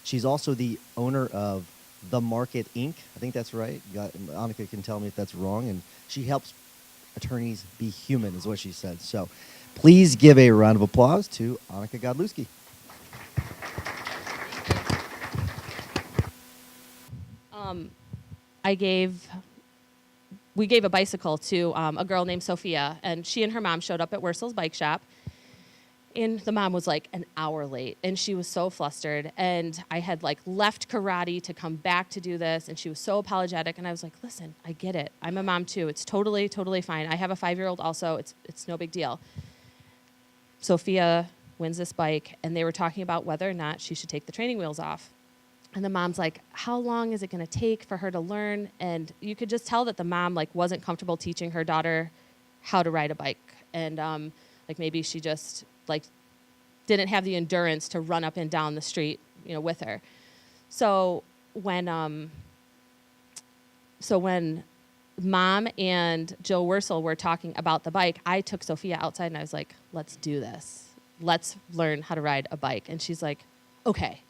She's also the owner of The Market Inc. I think that's right. Anneke can tell me if that's wrong. And she helps attorneys be human, is what she said. So please give a round of applause to Anneke Godlewski. We gave a bicycle to a girl named Sophia, and she and her mom showed up at Wurzel's bike shop. And the mom was like an hour late, and she was so flustered. And I had like left karate to come back to do this, and she was so apologetic. And I was like, listen, I get it. I'm a mom too. It's totally, totally fine. I have a 5-year-old also. It's no big deal. Sophia wins this bike, and they were talking about whether or not she should take the training wheels off. And the mom's like, how long is it going to take for her to learn? And you could just tell that the mom like wasn't comfortable teaching her daughter how to ride a bike. And like maybe she just like didn't have the endurance to run up and down the street, with her. So when Mom and Jill Wursel were talking about the bike, I took Sophia outside and I was like, let's do this. Let's learn how to ride a bike. And she's like, okay.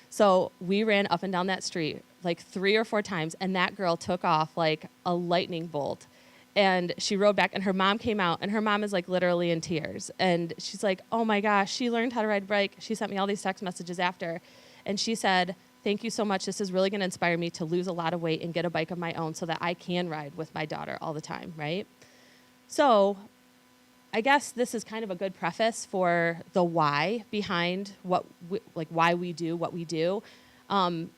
So we ran up and down that street like 3 or 4 times, and that girl took off like a lightning bolt. And she rode back, and her mom came out, and her mom is like literally in tears. And she's like, oh my gosh, she learned how to ride a bike. She sent me all these text messages after. And she said, thank you so much. This is really going to inspire me to lose a lot of weight and get a bike of my own so that I can ride with my daughter all the time, right? So I guess this is kind of a good preface for the why behind why we do what we do. I'm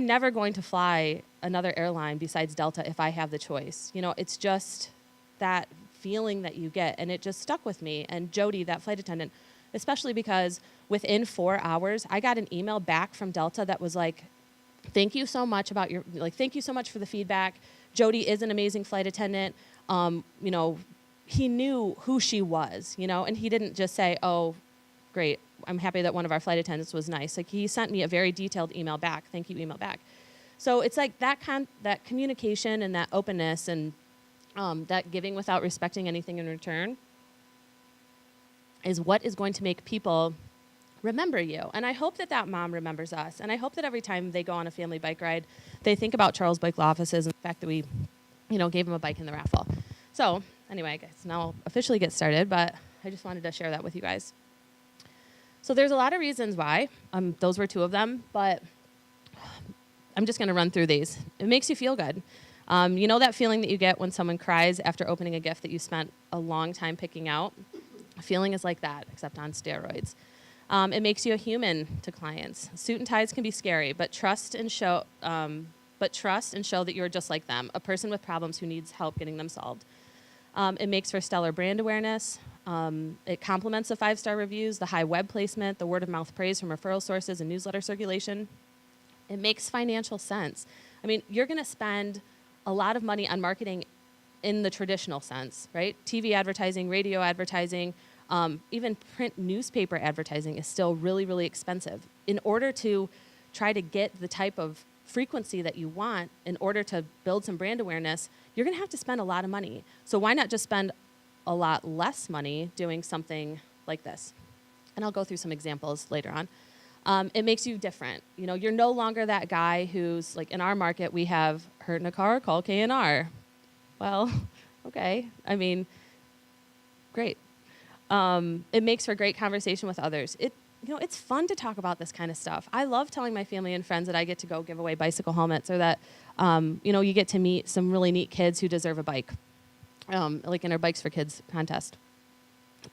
never going to fly another airline besides Delta if I have the choice. It's just that feeling that you get, and it just stuck with me. And Jody, that flight attendant, especially because within 4 hours, I got an email back from Delta that was like, thank you so much thank you so much for the feedback. Jody is an amazing flight attendant. He knew who she was, and he didn't just say, oh, great, I'm happy that one of our flight attendants was nice. Like, he sent me a very detailed email back, thank you email back. So it's like that communication and that openness and that giving without respecting anything in return is what is going to make people remember you. And I hope that mom remembers us. And I hope that every time they go on a family bike ride, they think about Charles Bike Law Offices and the fact that we, gave them a bike in the raffle. So anyway, I guess now I'll officially get started, but I just wanted to share that with you guys. So there's a lot of reasons why. Those were 2 of them, but I'm just going to run through these. It makes you feel good. That feeling that you get when someone cries after opening a gift that you spent a long time picking out? A feeling is like that, except on steroids. It makes you a human to clients. Suit and ties can be scary, but trust and show that you're just like them, a person with problems who needs help getting them solved. It makes for stellar brand awareness. It complements the 5-star reviews, the high web placement, the word-of-mouth praise from referral sources and newsletter circulation. It makes financial sense. I mean, you're going to spend a lot of money on marketing in the traditional sense, right? TV advertising, radio advertising, even print newspaper advertising is still really, really expensive. In order to try to get the type of frequency that you want, in order to build some brand awareness, you're going to have to spend a lot of money. So why not just spend a lot less money doing something like this? And I'll go through some examples later on. It makes you different. You're no longer that guy who's like, in our market, we have hurt in a car, call K&R. Well, okay. I mean, great. It makes for great conversation with others. It's fun to talk about this kind of stuff. I love telling my family and friends that I get to go give away bicycle helmets, or that, you get to meet some really neat kids who deserve a bike, like in our Bikes for Kids contest.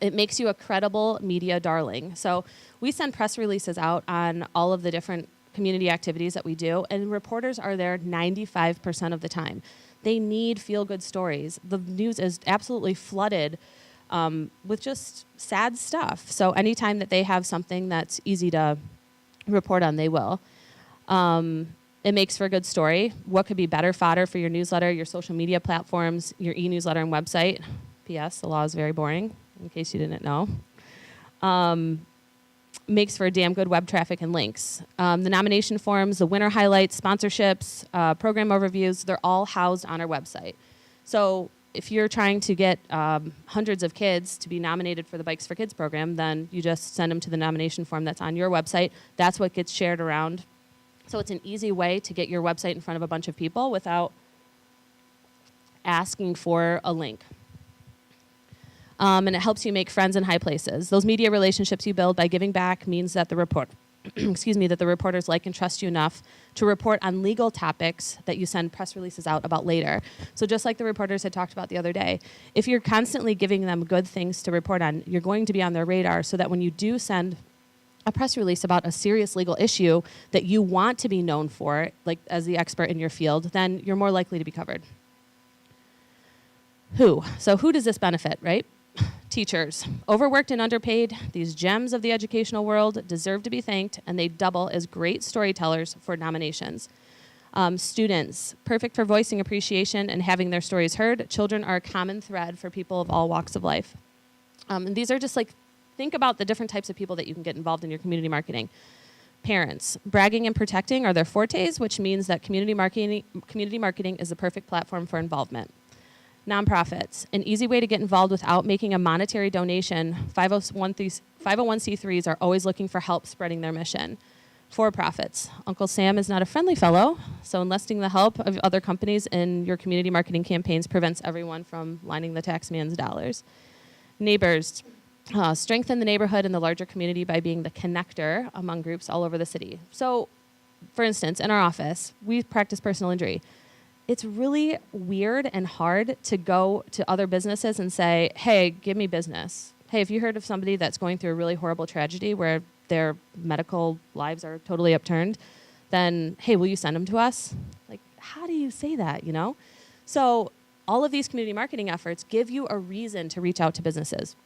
It makes you a credible media darling. So we send press releases out on all of the different community activities that we do, and reporters are there 95% of the time. They need feel-good stories. The news is absolutely flooded with just sad stuff. So anytime that they have something that's easy to report on, they will. It makes for a good story. What could be better fodder for your newsletter, your social media platforms, your e-newsletter and website? P.S. The law is very boring, in case you didn't know. Makes for damn good web traffic and links. The nomination forms, the winner highlights, sponsorships, program overviews, they're all housed on our website. So if you're trying to get hundreds of kids to be nominated for the Bikes for Kids program, then you just send them to the nomination form that's on your website. That's what gets shared around. So it's an easy way to get your website in front of a bunch of people without asking for a link. And it helps you make friends in high places. Those media relationships you build by giving back means that the reporters like and trust you enough to report on legal topics that you send press releases out about later. So just like the reporters had talked about the other day, if you're constantly giving them good things to report on, you're going to be on their radar so that when you do send a press release about a serious legal issue that you want to be known for, like as the expert in your field, then you're more likely to be covered. So who does this benefit, right? Teachers. Overworked and underpaid, these gems of the educational world deserve to be thanked, and they double as great storytellers for nominations. Students, perfect for voicing appreciation and having their stories heard. Children are a common thread for people of all walks of life. And these are just like, think about the different types of people that you can get involved in your community marketing. Parents, bragging and protecting are their fortes, which means that community marketing is the perfect platform for involvement. Nonprofits, an easy way to get involved without making a monetary donation. 501c3s are always looking for help spreading their mission. For-profits, Uncle Sam is not a friendly fellow, so enlisting the help of other companies in your community marketing campaigns prevents everyone from lining the tax man's dollars. Neighbors, strengthen the neighborhood and the larger community by being the connector among groups all over the city. So, for instance, in our office, we practice personal injury. It's really weird and hard to go to other businesses and say, hey, give me business. Hey, if you heard of somebody that's going through a really horrible tragedy where their medical lives are totally upturned, then, hey, will you send them to us? Like, how do you say that, you know? So all of these community marketing efforts give you a reason to reach out to businesses.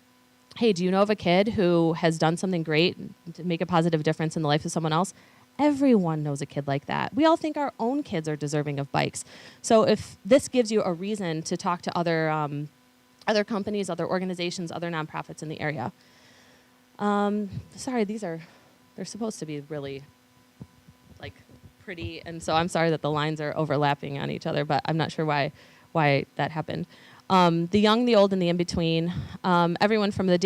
Hey, do you know of a kid who has done something great to make a positive difference in the life of someone else? Everyone knows a kid like that. We all think our own kids are deserving of bikes. So if this gives you a reason to talk to other companies, other organizations, other nonprofits in the area. Sorry, they're supposed to be really like pretty, and so I'm sorry that the lines are overlapping on each other, but I'm not sure why that happened. The young, the old, and the in-between. Everyone from your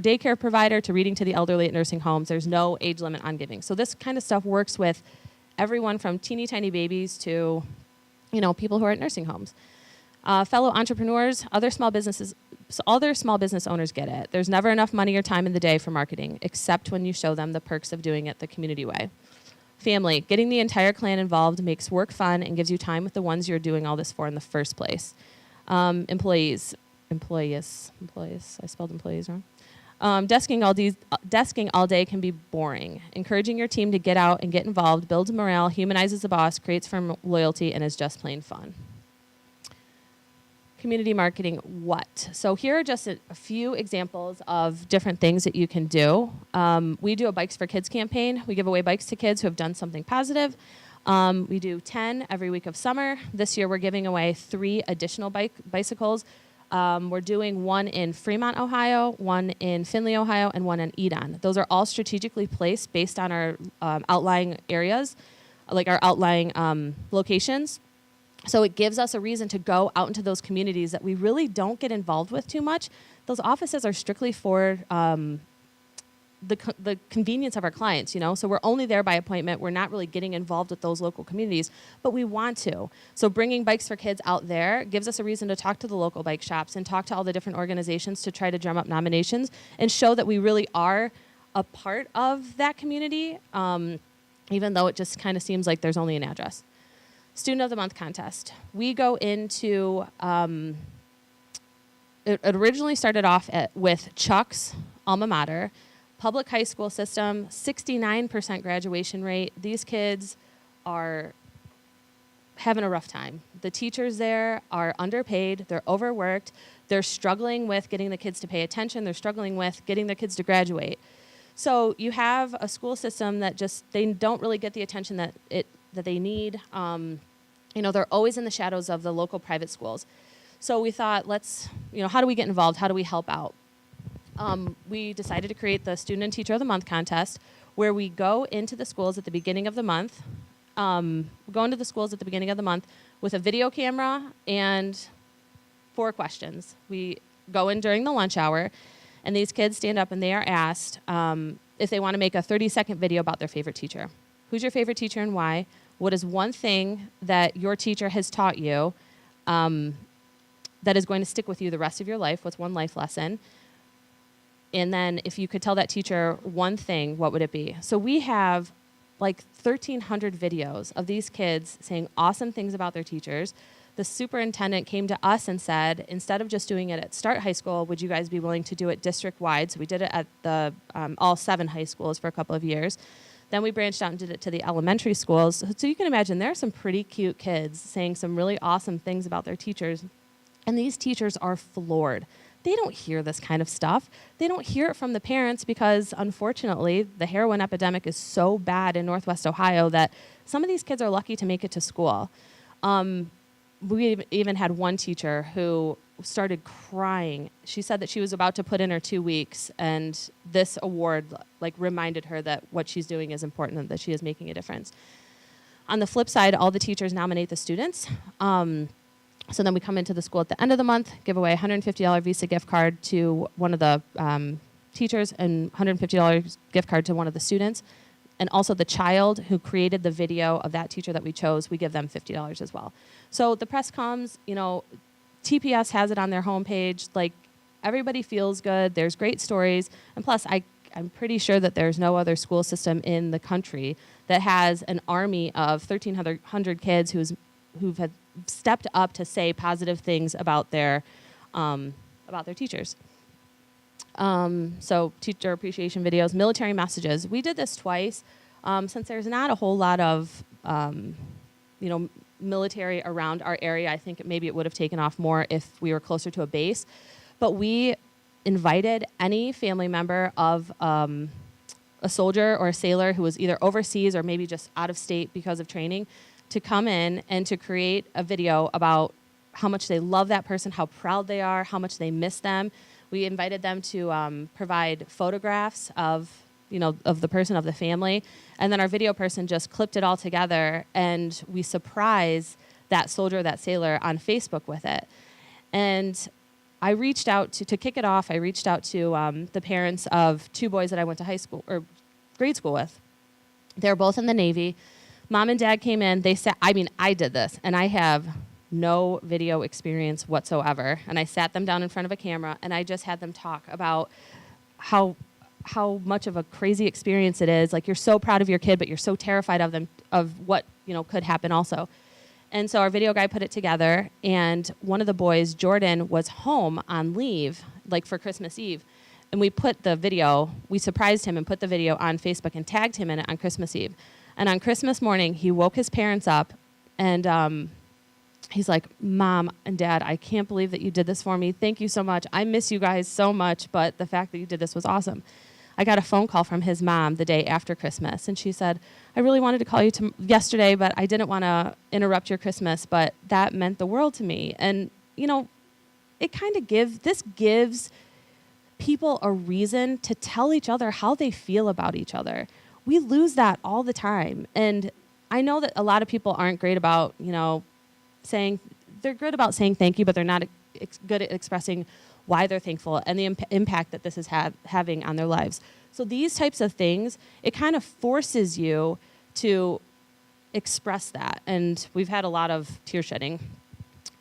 daycare provider to reading to the elderly at nursing homes. There's no age limit on giving. So this kind of stuff works with everyone from teeny tiny babies to, people who are at nursing homes. Fellow entrepreneurs, all their small business owners get it. There's never enough money or time in the day for marketing, except when you show them the perks of doing it the community way. Family, getting the entire clan involved makes work fun and gives you time with the ones you're doing all this for in the first place. Employees, I spelled employees wrong. Desking all day can be boring. Encouraging your team to get out and get involved builds morale, humanizes the boss, creates firm loyalty, and is just plain fun. Community marketing, what? So here are just a few examples of different things that you can do. We do a Bikes for Kids campaign. We give away bikes to kids who have done something positive. We do 10 every week of summer. This year we're giving away 3 additional bicycles. We're doing one in Fremont, Ohio, one in Findlay, Ohio, and one in Edon. Those are all strategically placed based on our outlying areas, like our outlying locations. So it gives us a reason to go out into those communities that we really don't get involved with too much. Those offices are strictly for the convenience of our clients, So we're only there by appointment. We're not really getting involved with those local communities, but we want to. So bringing Bikes for Kids out there gives us a reason to talk to the local bike shops and talk to all the different organizations to try to drum up nominations and show that we really are a part of that community, even though it just kind of seems like there's only an address. Student of the Month contest. We go into, it originally started off with Chuck's alma mater, public high school system, 69% graduation rate. These kids are having a rough time. The teachers there are underpaid, they're overworked, they're struggling with getting the kids to pay attention, they're struggling with getting their kids to graduate. So you have a school system that they don't really get the attention that they need. They're always in the shadows of the local private schools. So we thought, how do we get involved? How do we help out? We decided to create the Student and Teacher of the Month contest, where we go into the schools at the beginning of the month, with a video camera and 4 questions. We go in during the lunch hour, and these kids stand up and they are asked if they want to make a 30-second video about their favorite teacher. Who's your favorite teacher and why? What is one thing that your teacher has taught you that is going to stick with you the rest of your life? What's one life lesson? And then if you could tell that teacher one thing, what would it be? So we have like 1,300 videos of these kids saying awesome things about their teachers. The superintendent came to us and said, instead of just doing it at Start High School, would you guys be willing to do it district-wide? So we did it at the all 7 high schools for a couple of years. Then we branched out and did it to the elementary schools. So you can imagine there are some pretty cute kids saying some really awesome things about their teachers. And these teachers are floored. They don't hear this kind of stuff. They don't hear it from the parents because, unfortunately, the heroin epidemic is so bad in Northwest Ohio that some of these kids are lucky to make it to school. We even had one teacher who started crying. She said that she was about to put in her 2 weeks, and this award reminded her that what she's doing is important and that she is making a difference. On the flip side, all the teachers nominate the students. So then we come into the school at the end of the month, give away a $150 Visa gift card to one of the teachers and $150 gift card to one of the students. And also the child who created the video of that teacher that we chose, we give them $50 as well. So the press comes, TPS has it on their homepage. Everybody feels good. There's great stories. And plus, I'm pretty sure that there's no other school system in the country that has an army of 1,300 kids who've had stepped up to say positive things about their teachers. So teacher appreciation videos, military messages. We did this twice. Since there's not a whole lot of, military around our area, I think maybe it would have taken off more if we were closer to a base. But we invited any family member of a soldier or a sailor who was either overseas or maybe just out of state because of training to come in and to create a video about how much they love that person, how proud they are, how much they miss them. We invited them to provide photographs of the person, of the family. And then our video person just clipped it all together, and we surprise that soldier, that sailor on Facebook with it. And I reached out to kick it off, I reached out to the parents of 2 boys that I went to high school or grade school with. They're both in the Navy. Mom and Dad came in. They said, I did this, and I have no video experience whatsoever. And I sat them down in front of a camera, and I just had them talk about how much of a crazy experience it is. You're so proud of your kid, but you're so terrified of them, of what could happen also. And so our video guy put it together, and one of the boys, Jordan, was home on leave, for Christmas Eve. And we surprised him and put the video on Facebook and tagged him in it on Christmas Eve. And on Christmas morning, he woke his parents up, and he's like, Mom and Dad, I can't believe that you did this for me. Thank you so much. I miss you guys so much, but the fact that you did this was awesome. I got a phone call from his mom the day after Christmas, and she said, I really wanted to call you yesterday, but I didn't want to interrupt your Christmas, but that meant the world to me. And, it kind of gives people a reason to tell each other how they feel about each other. We lose that all the time. And I know that a lot of people aren't great about, they're good about saying thank you, but they're not good at expressing why they're thankful and the impact that this is having on their lives. So these types of things, it kind of forces you to express that. And we've had a lot of tear shedding.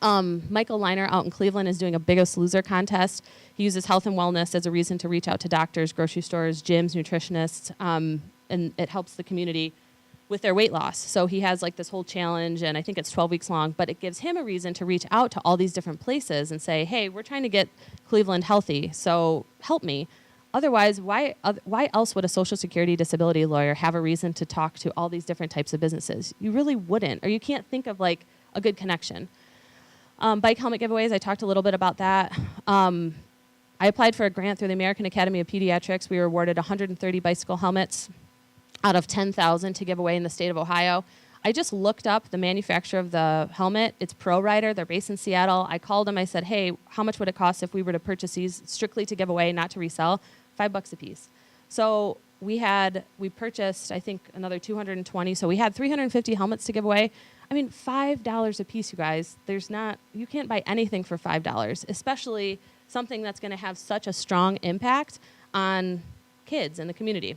Michael Leiner out in Cleveland is doing a Biggest Loser contest. He uses health and wellness as a reason to reach out to doctors, grocery stores, gyms, nutritionists, and it helps the community with their weight loss. So he has this whole challenge, and I think it's 12 weeks long, but it gives him a reason to reach out to all these different places and say, hey, we're trying to get Cleveland healthy, so help me. Otherwise, why else would a Social Security disability lawyer have a reason to talk to all these different types of businesses? You really wouldn't, or you can't think of a good connection. Bike helmet giveaways, I talked a little bit about that. I applied for a grant through the American Academy of Pediatrics. We were awarded 130 bicycle helmets out of 10,000 to give away in the state of Ohio. I just looked up the manufacturer of the helmet. It's Pro Rider. They're based in Seattle. I called them. I said, hey, how much would it cost if we were to purchase these strictly to give away, not to resell? $5 a piece. So we purchased, I think, another 220. So we had 350 helmets to give away. I mean, $5 a piece, you guys. You can't buy anything for $5, especially something that's going to have such a strong impact on kids in the community.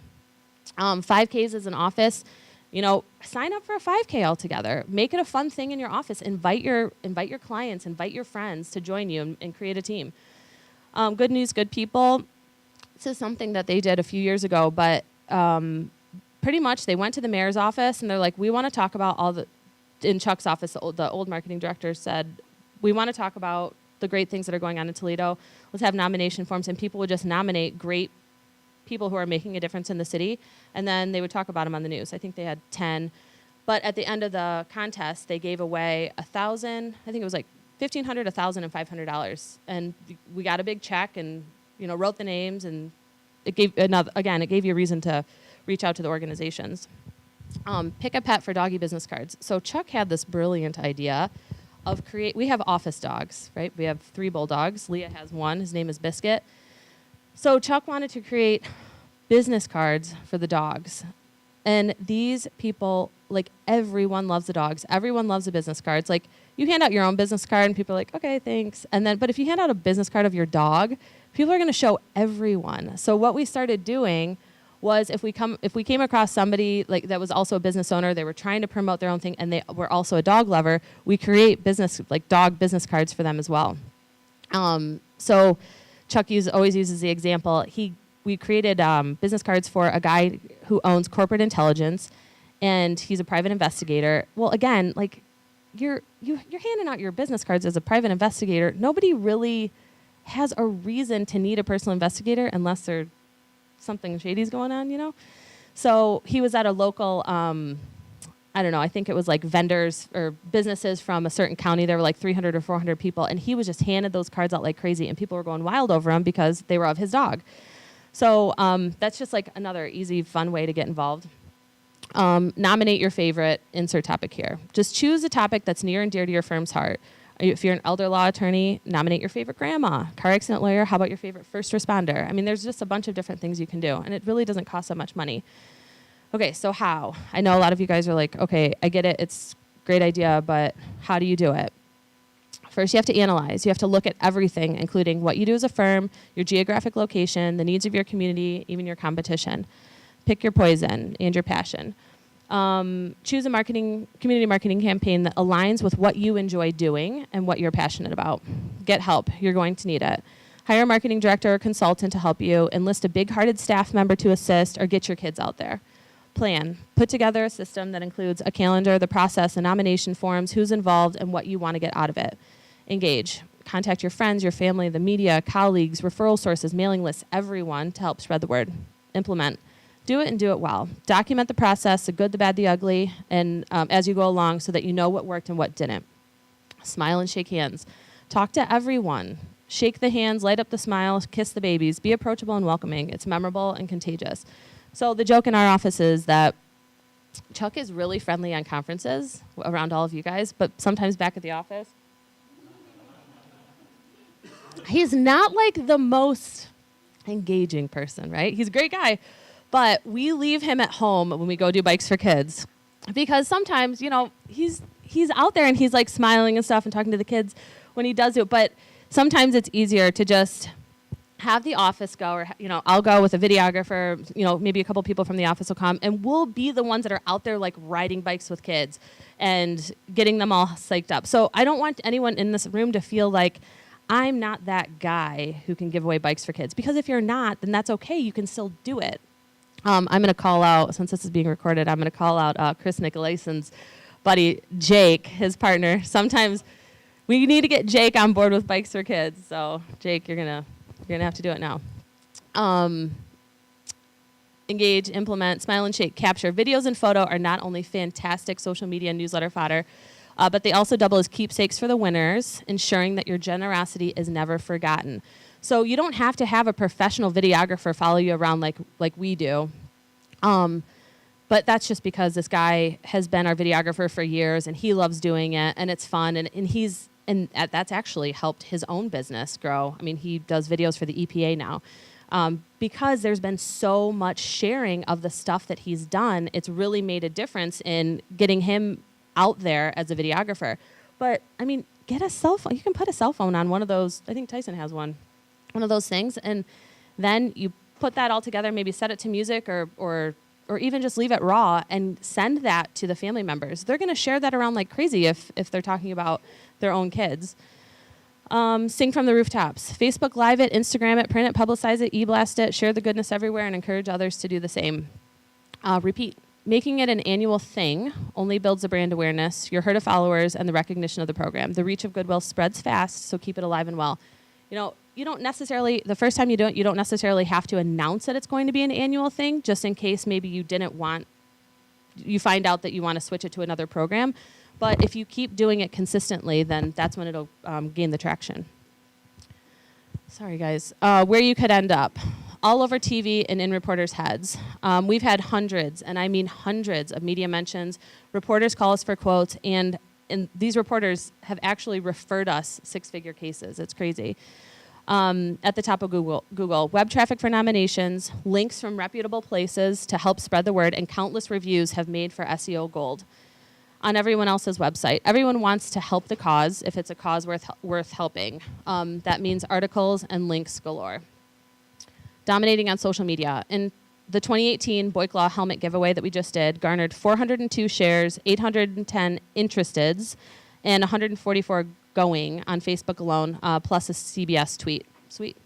5Ks is an office. Sign up for a 5K altogether. Make it a fun thing in your office. Invite your clients, invite your friends to join you and create a team. Good News, Good People. This is something that they did a few years ago, but pretty much they went to the mayor's office and they're like, we want to talk about in Chuck's office, the old marketing director said, we want to talk about the great things that are going on in Toledo. Let's have nomination forms, and people would just nominate great people who are making a difference in the city, and then they would talk about them on the news. I think they had 10. But at the end of the contest, they gave away $1,000, I think it was like $1,500, $1,000, and $500. And we got a big check and, wrote the names, and it gave you a reason to reach out to the organizations. Pick a pet for doggy business cards. So Chuck had this brilliant idea of we have office dogs, right? We have 3 bulldogs. Leah has one. His name is Biscuit. So Chuck wanted to create business cards for the dogs. And these people, everyone loves the dogs. Everyone loves the business cards. You hand out your own business card and people are like, okay, thanks. But if you hand out a business card of your dog, people are going to show everyone. So what we started doing was if we came across somebody that was also a business owner, they were trying to promote their own thing, and they were also a dog lover, we create dog business cards for them as well. So Chuck always uses the example. We created business cards for a guy who owns corporate intelligence, and he's a private investigator. Well, again, you're handing out your business cards as a private investigator. Nobody really has a reason to need a personal investigator unless there's something shady's going on, So he was at a local, I think it was vendors or businesses from a certain county. There were 300 or 400 people, and he was just handed those cards out like crazy, and people were going wild over them because they were of his dog. So that's just another easy, fun way to get involved. Nominate your favorite, insert topic here. Just choose a topic that's near and dear to your firm's heart. If you're an elder law attorney, nominate your favorite grandma. Car accident lawyer, how about your favorite first responder? I mean, there's just a bunch of different things you can do, and it really doesn't cost that much money. Okay, so how? I know a lot of you guys are like, okay, I get it, it's a great idea, but how do you do it? First, you have to analyze. You have to look at everything, including what you do as a firm, your geographic location, the needs of your community, even your competition. Pick your poison and your passion. Choose a community marketing campaign that aligns with what you enjoy doing and what you're passionate about. Get help. You're going to need it. Hire a marketing director or consultant to help you. Enlist a big-hearted staff member to assist, or get your kids out there. Plan. Put together a system that includes a calendar, the process, the nomination forms, who's involved, and what you want to get out of it. Engage. Contact your friends, your family, the media, colleagues, referral sources, mailing lists, everyone to help spread the word. Implement. Do it and do it well. Document the process, the good, the bad, the ugly, and as you go along so that you know what worked and what didn't. Smile and shake hands. Talk to everyone. Shake the hands, light up the smile, kiss the babies. Be approachable and welcoming. It's memorable and contagious. So the joke in our office is that Chuck is really friendly on conferences around all of you guys, but sometimes back at the office, he's not the most engaging person, right? He's a great guy. But we leave him at home when we go do Bikes for Kids, because sometimes, he's out there and he's smiling and stuff and talking to the kids when he does it. But sometimes it's easier to just have the office go, or I'll go with a videographer. Maybe a couple people from the office will come, and we'll be the ones that are out there riding bikes with kids and getting them all psyched up. So I don't want anyone in this room to feel like I'm not that guy who can give away Bikes for Kids, because if you're not, then that's okay. You can still do it. I'm going to call out, since this is being recorded, I'm going to call out Chris Nicolasen's buddy, Jake, his partner. Sometimes we need to get Jake on board with Bikes for Kids. So, Jake, you're gonna have to do it now. Engage, implement, smile and shake, capture. Videos and photo are not only fantastic social media newsletter fodder, but they also double as keepsakes for the winners, ensuring that your generosity is never forgotten. So you don't have to have a professional videographer follow you around like we do. But that's just because this guy has been our videographer for years, and he loves doing it, and it's fun, and that's actually helped his own business grow. I mean, he does videos for the EPA now. Because there's been so much sharing of the stuff that he's done. It's really made a difference in getting him out there as a videographer. But, I mean, get a cell phone. You can put a cell phone on one of those. I think Tyson has one of those things. And then you put that all together, maybe set it to music or even just leave it raw and send that to the family members. They're going to share that around like crazy if they're talking about their own kids. Sing from the rooftops. Facebook Live it, Instagram it, print it, publicize it, e-blast it, share the goodness everywhere, and encourage others to do the same. Repeat. Making it an annual thing only builds the brand awareness, your herd of followers, and the recognition of the program. The reach of Goodwill spreads fast, so keep it alive and well. You know, you don't necessarily, the first time you don't necessarily have to announce that it's going to be an annual thing, just in case maybe you find out that you want to switch it to another program. But if you keep doing it consistently, then that's when it'll gain the traction. Sorry, guys. Where you could end up. All over TV and in reporters' heads. We've had hundreds, and I mean hundreds, of media mentions. Reporters call us for quotes, and these reporters have actually referred us six-figure cases. It's crazy. At the top of Google, web traffic for nominations, links from reputable places to help spread the word, and countless reviews have made for SEO gold on everyone else's website. Everyone wants to help the cause if it's a cause worth helping. That means articles and links galore. Dominating on social media. In the 2018 Boyklaw helmet giveaway that we just did, garnered 402 shares, 810 interesteds, and 144 going on Facebook alone, plus a CBS tweet. Sweet.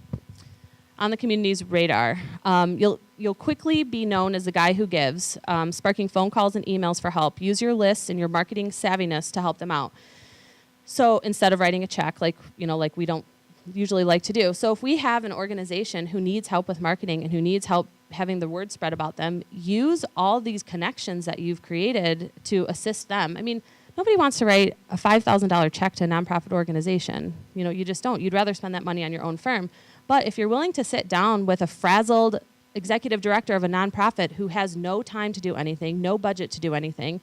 On the community's radar, you'll quickly be known as the guy who gives, sparking phone calls and emails for help. Use your lists and your marketing savviness to help them out. So instead of writing a check, like we don't usually like to do. So if we have an organization who needs help with marketing and who needs help having the word spread about them, use all these connections that you've created to assist them. I mean, nobody wants to write a $5,000 check to a nonprofit organization. You just don't. You'd rather spend that money on your own firm. But if you're willing to sit down with a frazzled executive director of a nonprofit who has no time to do anything, no budget to do anything,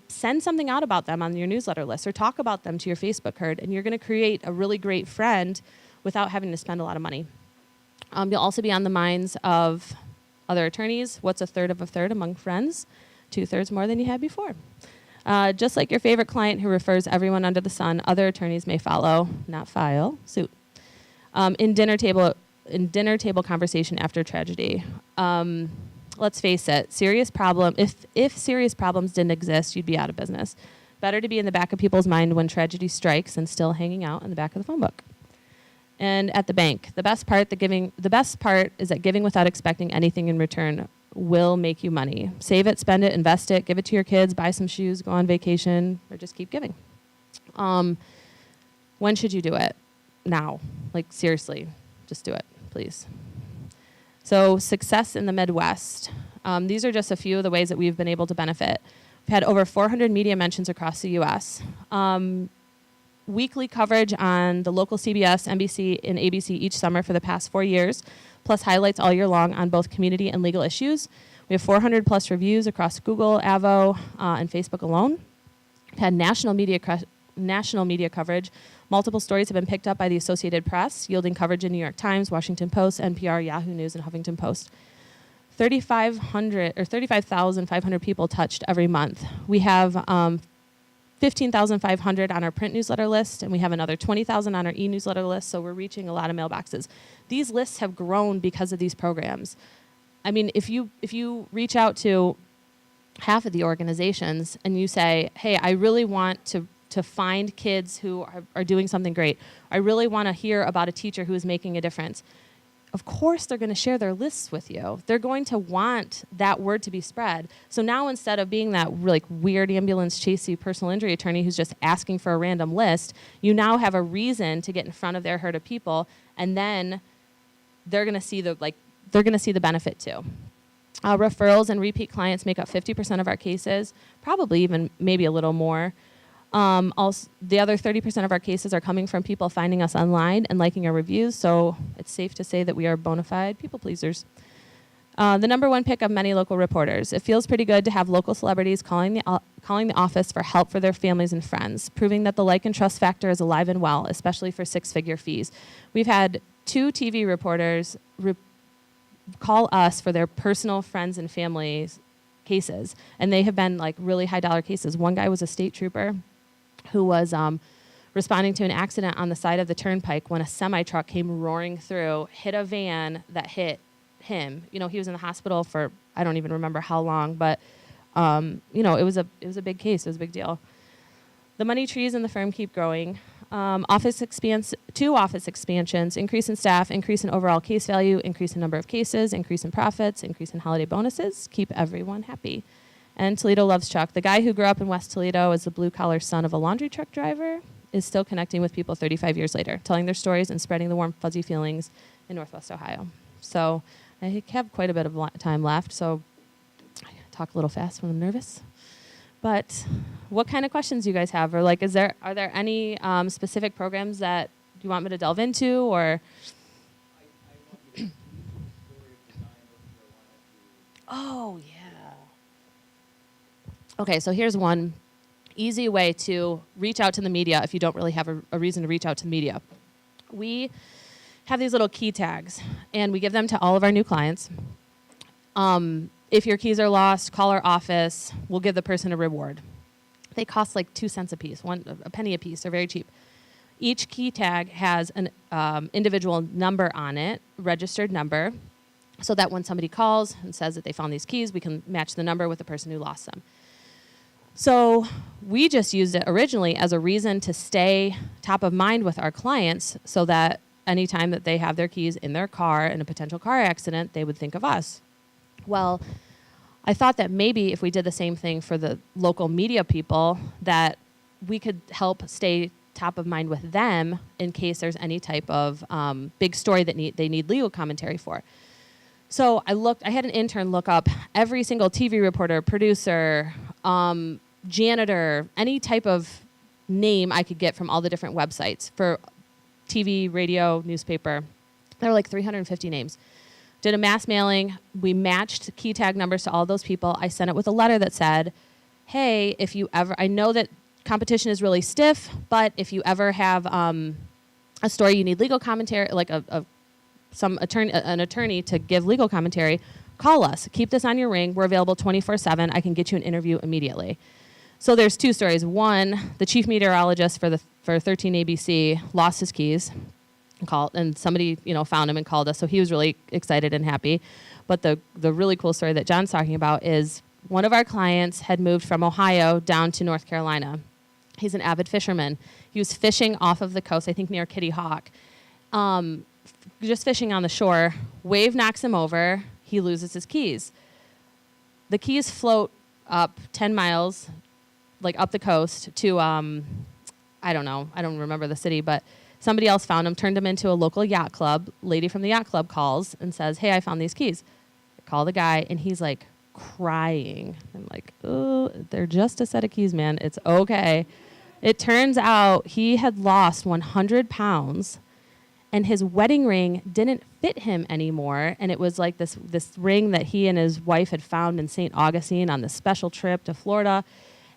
send something out about them on your newsletter list or talk about them to your Facebook herd, and you're going to create a really great friend without having to spend a lot of money. You'll also be on the minds of other attorneys. What's a third of a third among friends? 2/3 more than you had before. Just like your favorite client who refers everyone under the sun, other attorneys may follow, not file, suit. In dinner table conversation after tragedy. Let's face it, serious problem. If serious problems didn't exist, you'd be out of business. Better to be in the back of people's mind when tragedy strikes than still hanging out in the back of the phone book. And at the bank, the best part is that giving without expecting anything in return will make you money. Save it, spend it, invest it, give it to your kids, buy some shoes, go on vacation, or just keep giving. When should you do it? Now. Like, seriously, just do it, please. So success in the Midwest. These are just a few of the ways that we've been able to benefit. We've had over 400 media mentions across the U.S. Weekly coverage on the local CBS, NBC, and ABC each summer for the past 4 years, plus highlights all year long on both community and legal issues. We have 400 plus reviews across Google, Avo, and Facebook alone. We've had national media coverage. Multiple stories have been picked up by the Associated Press, yielding coverage in New York Times, Washington Post, NPR, Yahoo News, and Huffington Post. 35,500 people touched every month. We have 15,500 on our print newsletter list, and we have another 20,000 on our e-newsletter list, so we're reaching a lot of mailboxes. These lists have grown because of these programs. I mean, if you reach out to half of the organizations and you say, hey, I really want to find kids who are doing something great. I really want to hear about a teacher who is making a difference. Of course, they're going to share their lists with you. They're going to want that word to be spread. So now instead of being that like weird ambulance chasey personal injury attorney who's just asking for a random list, you now have a reason to get in front of their herd of people, and then they're going to see the benefit too. Referrals and repeat clients make up 50% of our cases, probably even maybe a little more. Also, the other 30% of our cases are coming from people finding us online and liking our reviews, so it's safe to say that we are bona fide people pleasers. The number one pick of many local reporters. It feels pretty good to have local celebrities calling the office for help for their families and friends, proving that the like and trust factor is alive and well, especially for six-figure fees. We've had 2 TV reporters call us for their personal friends and families cases, and they have been like really high dollar cases. One guy was a state trooper who was responding to an accident on the side of the turnpike when a semi truck came roaring through, hit a van that hit him. You know, he was in the hospital for I don't even remember how long, but you know, it was a big case. It was a big deal. The money trees in the firm keep growing. 2 office expansions, increase in staff, increase in overall case value, increase in number of cases, increase in profits, increase in holiday bonuses, keep everyone happy. And Toledo loves Chuck. The guy who grew up in West Toledo as the blue-collar son of a laundry truck driver is still connecting with people 35 years later, telling their stories and spreading the warm, fuzzy feelings in Northwest Ohio. So I have quite a bit of time left, so I talk a little fast when I'm nervous. But what kind of questions do you guys have? Or like, are there any specific programs that you want me to delve into? Or oh yeah. Okay, so here's one easy way to reach out to the media if you don't really have a reason to reach out to the media. We have these little key tags, and we give them to all of our new clients. If your keys are lost, call our office. We'll give the person a reward. They cost like 2 cents a piece, a penny a piece. They're very cheap. Each key tag has an individual number on it, registered number, so that when somebody calls and says that they found these keys, we can match the number with the person who lost them. So we just used it originally as a reason to stay top of mind with our clients so that anytime that they have their keys in their car in a potential car accident, they would think of us. Well, I thought that maybe if we did the same thing for the local media people, that we could help stay top of mind with them in case there's any type of big story that they need legal commentary for. So I had an intern look up every single TV reporter, producer, janitor, any type of name I could get from all the different websites for TV, radio, newspaper. There were like 350 names. Did a mass mailing. We matched key tag numbers to all those people. I sent it with a letter that said, hey, if you ever, I know that competition is really stiff, but if you ever have a story you need legal commentary, like an attorney to give legal commentary, call us. Keep this on your ring. We're available 24/7. I can get you an interview immediately. So there's 2 stories. One, the chief meteorologist for 13 ABC lost his keys. And somebody, found him and called us, so he was really excited and happy. But the really cool story that John's talking about is one of our clients had moved from Ohio down to North Carolina. He's an avid fisherman. He was fishing off of the coast, I think near Kitty Hawk, just fishing on the shore. Wave knocks him over. He loses his keys. The keys float up 10 miles, like up the coast to, I don't remember the city, but somebody else found him, turned him into a local yacht club. Lady from the yacht club calls and says, hey, I found these keys. I call the guy, and he's like crying. I'm like, oh, they're just a set of keys, man. It's okay. It turns out he had lost 100 pounds, and his wedding ring didn't fit him anymore. And it was like this ring that he and his wife had found in St. Augustine on this special trip to Florida.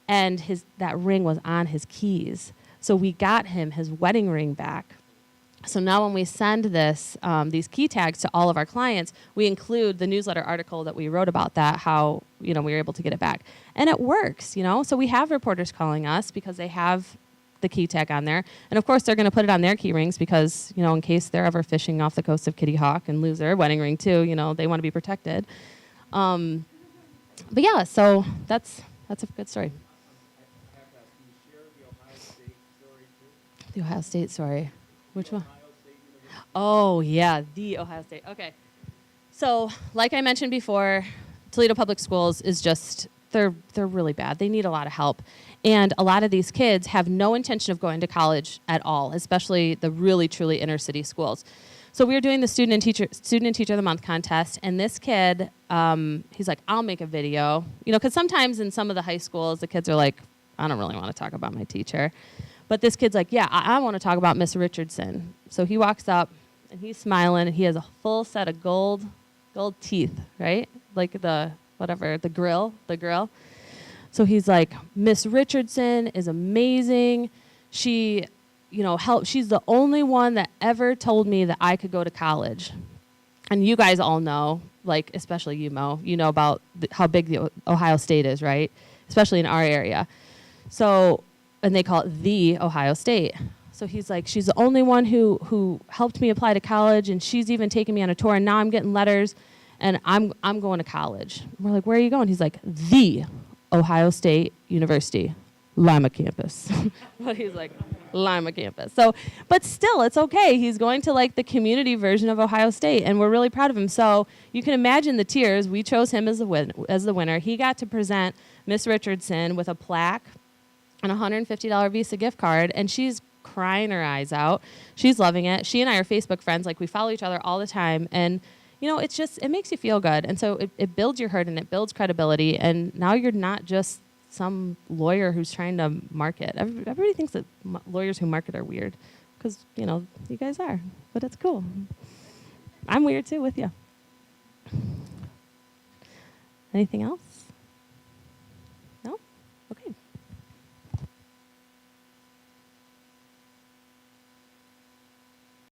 And that ring was on his keys. So we got him his wedding ring back. So now when we send these key tags to all of our clients, we include the newsletter article that we wrote about that, how, we were able to get it back. And it works, So we have reporters calling us because they have the key tag on there. And of course, they're going to put it on their key rings because, in case they're ever fishing off the coast of Kitty Hawk and lose their wedding ring too, they want to be protected. But yeah, so that's a good story. The Ohio State story. Which one? Oh, yeah, the Ohio State. Okay. So, like I mentioned before, Toledo Public Schools is just, they're really bad. They need a lot of help. And a lot of these kids have no intention of going to college at all, especially the really, truly inner city schools. So we were doing the Student and Teacher of the Month contest, and this kid, he's like, I'll make a video. Because sometimes in some of the high schools, the kids are like, I don't really want to talk about my teacher. But this kid's like, yeah, I want to talk about Miss Richardson. So he walks up, and he's smiling, and he has a full set of gold teeth, right? Like the grill. So he's like, Miss Richardson is amazing. She, help. She's the only one that ever told me that I could go to college. And you guys all know, like, especially you, Mo, you know about how big the Ohio State is, right? Especially in our area. So, and they call it the Ohio State. So he's like, she's the only one who helped me apply to college, and she's even taken me on a tour, and now I'm getting letters, and I'm going to college. We're like, where are you going? He's like, the Ohio State University, Lima campus. But he's like, Lima campus. So, but still, it's okay. He's going to like the community version of Ohio State, and we're really proud of him. So you can imagine the tears. We chose him as the winner. He got to present Miss Richardson with a plaque and a $150 Visa gift card, and she's crying her eyes out. She's loving it. She and I are Facebook friends. Like, we follow each other all the time, and it's just, it makes you feel good. And so it builds your herd, and it builds credibility, and now you're not just some lawyer who's trying to market. Everybody thinks that lawyers who market are weird, because, you guys are, but it's cool. I'm weird too with you. Anything else?